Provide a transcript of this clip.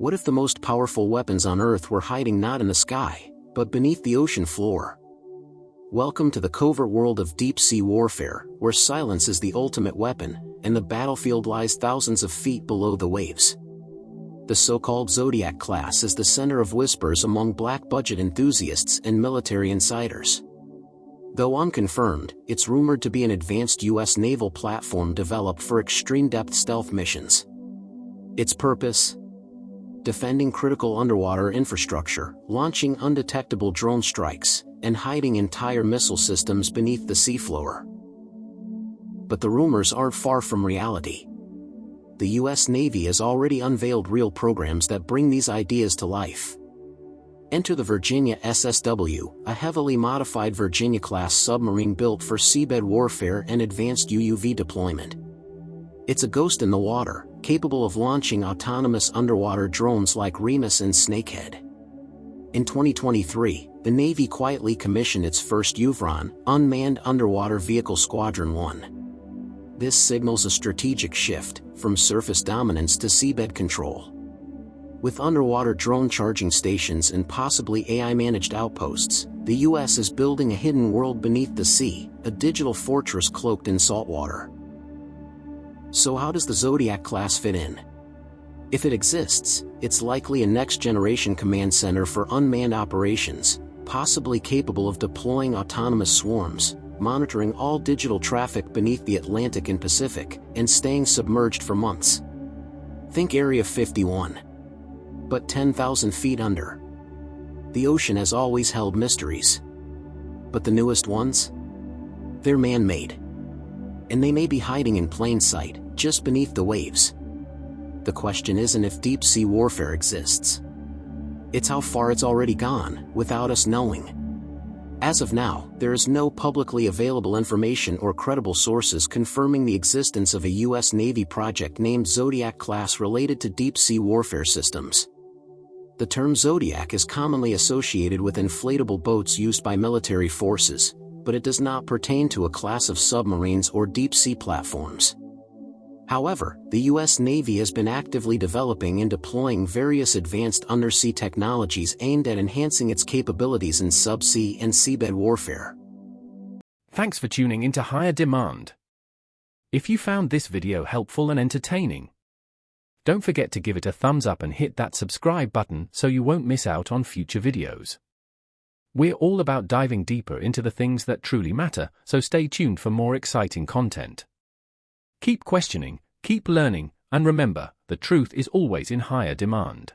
What if the most powerful weapons on Earth were hiding not in the sky, but beneath the ocean floor? Welcome to the covert world of deep-sea warfare, where silence is the ultimate weapon, and the battlefield lies thousands of feet below the waves. The so-called Zodiac-Class is the center of whispers among black-budget enthusiasts and military insiders. Though unconfirmed, it's rumored to be an advanced U.S. naval platform developed for extreme-depth stealth missions. Its purpose? Defending critical underwater infrastructure, launching undetectable drone strikes, and hiding entire missile systems beneath the seafloor. But the rumors aren't far from reality. The U.S. Navy has already unveiled real programs that bring these ideas to life. Enter the Virginia SSW, a heavily modified Virginia-class submarine built for seabed warfare and advanced UUV deployment. It's a ghost in the water, capable of launching autonomous underwater drones like REMUS and Snakehead. In 2023, the Navy quietly commissioned its first UUVRON, Unmanned Underwater Vehicle Squadron 1. This signals a strategic shift, from surface dominance to seabed control. With underwater drone charging stations and possibly AI-managed outposts, the U.S. is building a hidden world beneath the sea, a digital fortress cloaked in saltwater. So how does the Zodiac-Class fit in? If it exists, it's likely a next-generation command center for unmanned operations, possibly capable of deploying autonomous swarms, monitoring all digital traffic beneath the Atlantic and Pacific, and staying submerged for months. Think Area 51. But 10,000 feet under. The ocean has always held mysteries. But the newest ones? They're man-made. And they may be hiding in plain sight, just beneath the waves. The question isn't if deep-sea warfare exists. It's how far it's already gone, without us knowing. As of now, there is no publicly available information or credible sources confirming the existence of a U.S. Navy project named Zodiac-Class related to deep-sea warfare systems. The term Zodiac is commonly associated with inflatable boats used by military forces, but it does not pertain to a class of submarines or deep-sea platforms. However, the U.S. Navy has been actively developing and deploying various advanced undersea technologies aimed at enhancing its capabilities in subsea and seabed warfare. Thanks for tuning into Higher Demand. If you found this video helpful and entertaining, don't forget to give it a thumbs up and hit that subscribe button so you won't miss out on future videos. We're all about diving deeper into the things that truly matter, so stay tuned for more exciting content. Keep questioning, keep learning, and remember, the truth is always in higher demand.